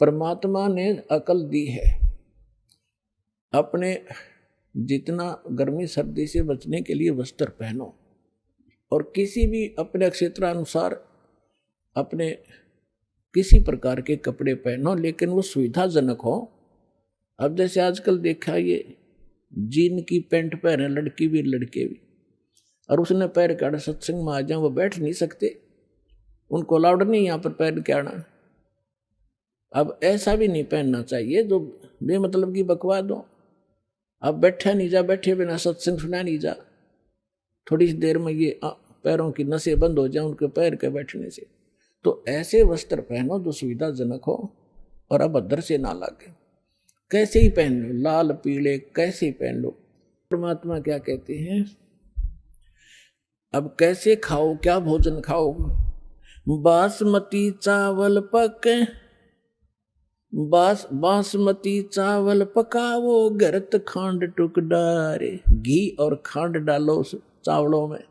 परमात्मा ने अकल दी है, अपने जितना गर्मी सर्दी से बचने के लिए वस्त्र पहनो और किसी भी अपने क्षेत्रानुसार अपने किसी प्रकार के कपड़े पहनो, लेकिन वो सुविधाजनक हो। अब जैसे आजकल देखा ये जीन की पैंट पहने लड़की भी लड़के भी, और उसने पैर के आड़े सत्संग में आ जाए, वो बैठ नहीं सकते, उनको अलाउड नहीं यहाँ पर पैर के आना। अब ऐसा भी नहीं पहनना चाहिए जो बेमतलब की बकवाद हो। अब बैठा नहीं जा, बैठे बिना सत्संग सुना नहीं जा, थोड़ी सी देर में ये पैरों की नसें बंद हो जाए उनके पैर के बैठने से। तो ऐसे वस्त्र पहनो जो सुविधाजनक हो और अभद्र से ना लगे। कैसे ही पहन लो, लाल पीले कैसे ही पहन लो। परमात्मा क्या कहते हैं, अब कैसे खाओ, क्या भोजन खाओ। बासमती चावल पके, बासमती चावल पकाओ, गरत खांड टुक डारे। घी और खांड डालो चावलों में।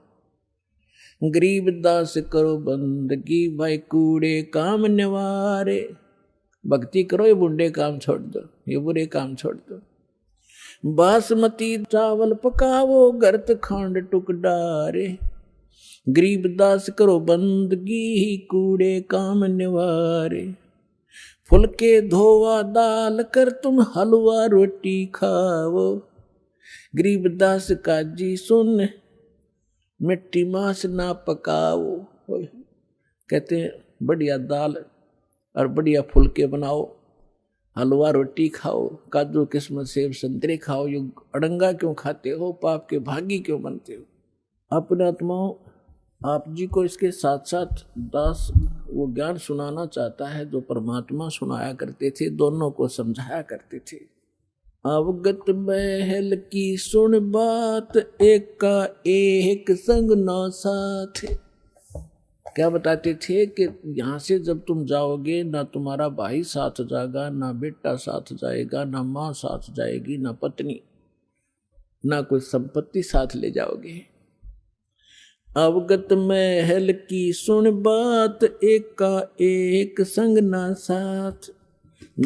गरीब दास करो बंदगी, भाई कूड़े काम निवारे। भक्ति करो, ये बुंडे काम छोड़ दो, ये बुरे काम छोड़ दो। बासमती चावल पकाओ, गरत खांड टुक डारे। गरीब दास करो बंदगी, कूड़े काम निवारे। फुलके धोवा दाल कर, तुम हलवा रोटी खाओ। गरीब दास का जी सुन, मिट्टी मांस ना पकाओ। कहते हैं बढ़िया दाल और बढ़िया फुलके बनाओ, हलवा रोटी खाओ, काजू किस्मत सेब संतरे खाओ। ये अड़ंगा क्यों खाते हो, पाप के भागी क्यों बनते हो। अपने आत्माओं, आप जी को इसके साथ साथ दास वो ज्ञान सुनाना चाहता है जो परमात्मा सुनाया करते थे, दोनों को समझाया करते थे। अवगत महल की सुन बात, एक का एक संग ना साथ। क्या बताते थे कि यहाँ से जब तुम जाओगे, ना तुम्हारा भाई साथ जाएगा, ना बेटा साथ जाएगा, ना माँ साथ जाएगी, ना पत्नी, ना कोई संपत्ति साथ ले जाओगे। अवगत महल की सुन बात, एक का एक संग ना साथ।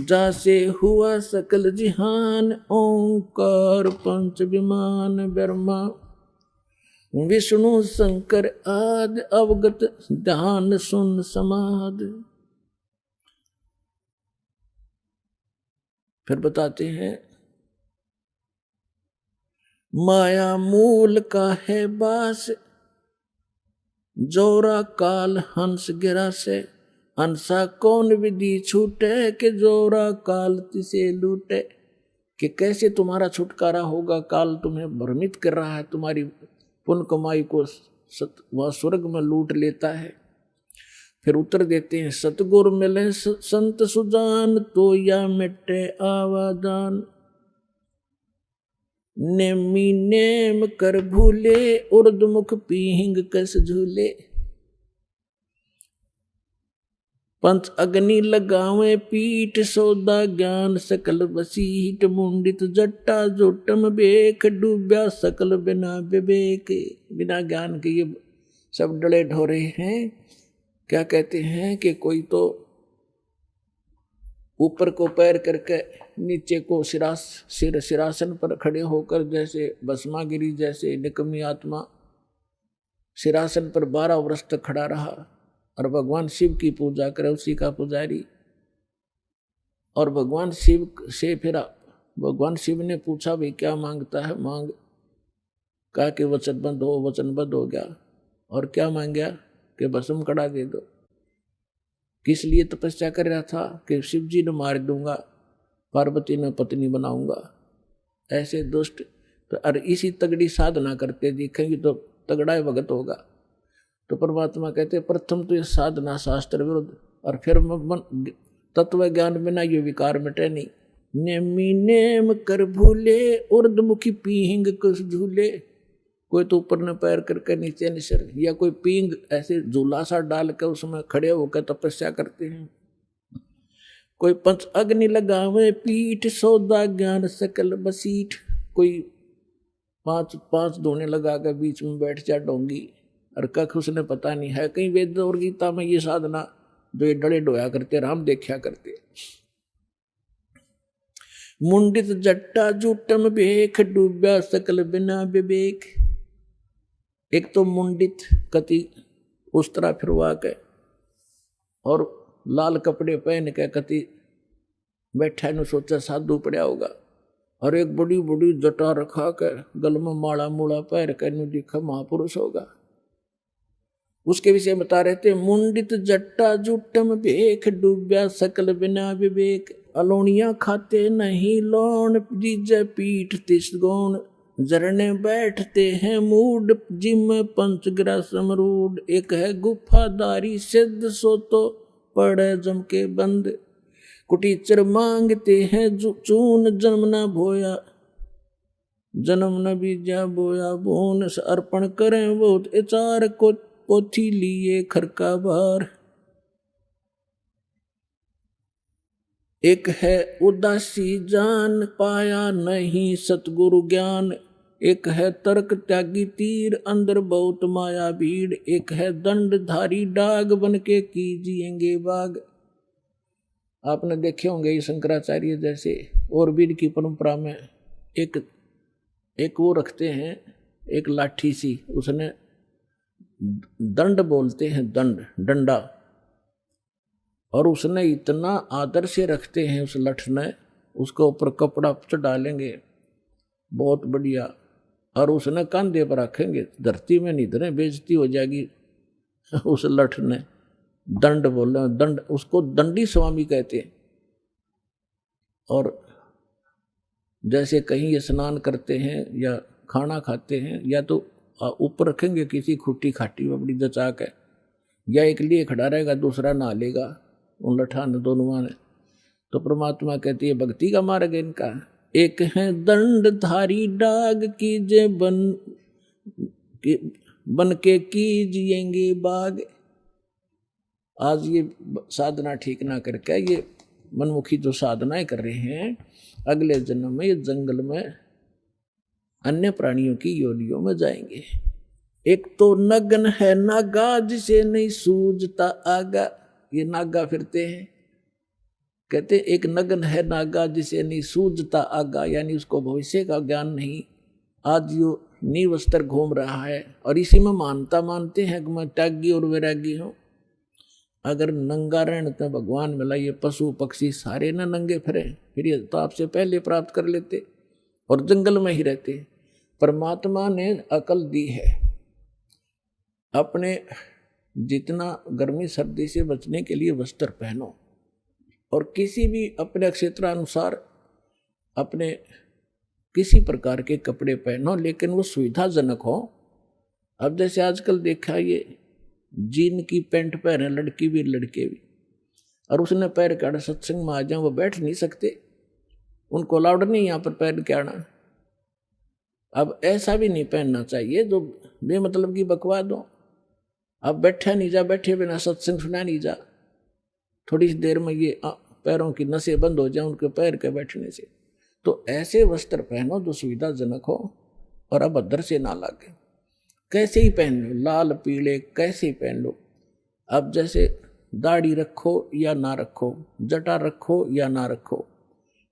जासे हुआ सकल जिहान, ओंकार पंच विमान ब्रह्मा विष्णु शंकर आदि। अवगत ध्यान सुन समाध। फिर बताते हैं, माया मूल का है बास, जोरा काल हंस गिरा से। हंसा कौन विधि छूटे, कि जोरा काल तिसे लूटे। कि कैसे तुम्हारा छुटकारा होगा, काल तुम्हें भ्रमित कर रहा है, तुम्हारी पुण्य कमाई को वह स्वर्ग में लूट लेता है। फिर उत्तर देते हैं, सतगुर मिले संत सुजान, तो या मिटे आवादान। नेमी नेम कर भूले, उर्दमुख पीहिंग कस झूले। पंच अग्नि लगावे पीठ, सौदा ज्ञान सकल वसीठ। मुंडित जट्टा जोटम बेख, डूब्या सकल बिना विवेक। बिना ज्ञान के ये सब डले ढोरे हैं। क्या कहते हैं कि कोई तो ऊपर को पैर करके नीचे को सिरासन पर खड़े होकर, जैसे भस्मागिरी जैसे निकम्मी आत्मा सिरासन पर 12 वर्ष तक खड़ा रहा और भगवान शिव की पूजा करे, उसी का पुजारी। और भगवान शिव से फिर भगवान शिव ने पूछा, भाई क्या मांगता है, मांग। कहा कि वचनबद्ध हो, वचनबद्ध हो गया। और क्या मांग गया कि भस्म कड़ा दे दो। किस लिए तपस्या कर रहा था, कि शिव जी ने मार दूंगा, पार्वती ने पत्नी बनाऊंगा। ऐसे दुष्ट तो और इसी तगड़ी साधना करते दिखेंगे तो तगड़ा भगत होगा। तो परमात्मा कहते प्रथम तो ये साधना शास्त्र विरुद्ध, और फिर तत्व ज्ञान बिना ये विकार मिटे नहीं। नेमी नेम कर भूले, उर्दमुखी पीहिंग कुछ झूले। कोई तो ऊपर न पैर करके नीचे निसर, या कोई पींग ऐसे झूला सा डाल के उसमें खड़े होकर तपस्या करते हैं। कोई पंच अग्नि लगावे पीठ, सौदा ज्ञान सकल बसीठ। कोई पांच धोने लगा कर बीच में बैठ जा डोंगी, और कख उसने पता नहीं है। कहीं वेद और गीता में ये साधना जो ये डले डोया करते राम देखा करते। मुंडित जट्टा जूटम बेख डूब्या सकल बिना विवेक। एक तो मुंडित कति उस तरह फिरवा के और लाल कपड़े पहन के कति बैठा न सोचा साधु पड़ा होगा, और एक बड़ी बड़ी जटा रखा के गल में माला मूला पैर के नु दिखा महापुरुष होगा। उसके विषय बता रहे थे, मुंडित जट्टा जुटम बेख डूब्या सकल बिना विवेक। अलोनिया खाते नहीं लोन जीजे पीठ तिस गौण। जरने बैठते हैं मूड जिम पंचग्रा समरूड। एक है गुफादारी सिद्ध सो तो पड़े जम के बंद। कुटीचर मांगते हैं चून जन्म न भोया। जन्म न बीजा बोया बोन अर्पण करें बहुत एचार को पोथी लिए खरका बार। एक है उदासी जान पाया नहीं सतगुरु ज्ञान। एक है तर्क त्यागी तीर अंदर बहुत माया भीड़। एक है दंडधारी डाग बन के कीजिएंगे बाग। आपने देखे होंगे शंकराचार्य जैसे और भी की परंपरा में एक वो रखते हैं, एक लाठी सी, उसने दंड बोलते हैं, डंडा, और उसने इतना आदर से रखते हैं उस लठ ने, उसके ऊपर कपड़ा डालेंगे बहुत बढ़िया, और उसने कंधे पर रखेंगे, धरती में नहीं धरे बेइज्जती हो जाएगी। उस लठ ने दंड बोले, दंड, उसको दंडी स्वामी कहते हैं। और जैसे कहीं स्नान करते हैं या खाना खाते हैं, या तो ऊपर रखेंगे किसी खुट्टी खाटी में बड़ी जचा के, या एक लिए खड़ा रहेगा दूसरा नहा लेगा उन लठा ने दोनों ने। तो परमात्मा कहती है भक्ति का मार्ग है इनका। एक है दंडधारी डाग कीजे बन के कीजिएंगे बाग। आज ये साधना ठीक ना करके ये मनमुखी जो साधनाएं कर रहे हैं, अगले जन्म में ये जंगल में अन्य प्राणियों की योनियों में जाएंगे। एक तो नगन है नागा जिसे नहीं सूझता आगा। ये नागा फिरते हैं, कहते एक नगन है नागा जिसे नहीं सूझता आगा, यानी उसको भविष्य का ज्ञान नहीं। आज यो नीवस्त्र घूम रहा है और इसी में मानता मानते हैं कि मैं त्यागी और वैरागी हूं। अगर नंगा रहने तो भगवान मिला, ये पशु पक्षी सारे ना नंगे फिरे, फिर ये तो आपसे पहले प्राप्त कर लेते और जंगल में ही रहते। परमात्मा ने अकल दी है, अपने जितना गर्मी सर्दी से बचने के लिए वस्त्र पहनो, और किसी भी अपने क्षेत्रानुसार अपने किसी प्रकार के कपड़े पहनो, लेकिन वो सुविधाजनक हो। अब जैसे आजकल देखा, ये जीन की पैंट पहने लड़की भी लड़के भी, और उसने पैर के आड़ा सत्संग में आ जाए, वो बैठ नहीं सकते, उनको अलाउड नहीं यहाँ पर पैर के आना। अब ऐसा भी नहीं पहनना चाहिए जो बेमतलब की बकवाद हो। अब बैठा नहीं जा, बैठे बिना सत्संग सुना नहीं जा, थोड़ी सी देर में ये पैरों की नसें बंद हो जाए उनके पैर के बैठने से। तो ऐसे वस्त्र पहनो जो सुविधाजनक हो और अभद्र से ना लगे। कैसे ही पहन लो, लाल पीले कैसे ही पहन लो। अब जैसे दाढ़ी रखो या ना रखो, जटा रखो या ना रखो,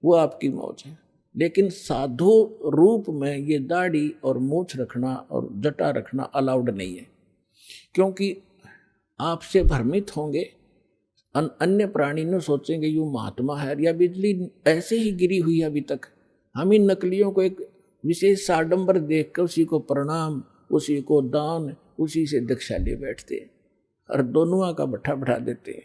वो आपकी मौज है, लेकिन साधु रूप में ये दाढ़ी और मूछ रखना और जटा रखना अलाउड नहीं है, क्योंकि आपसे भ्रमित होंगे। अन्य प्राणी ने सोचेंगे यू महात्मा है, या बिजली ऐसे ही गिरी हुई है अभी तक। हम इन नकलियों को एक विशेष साडंबर देख कर उसी को प्रणाम, उसी को दान, उसी से दीक्षा ले बैठते हैं और दोनों का भट्ठा बैठा देते हैं।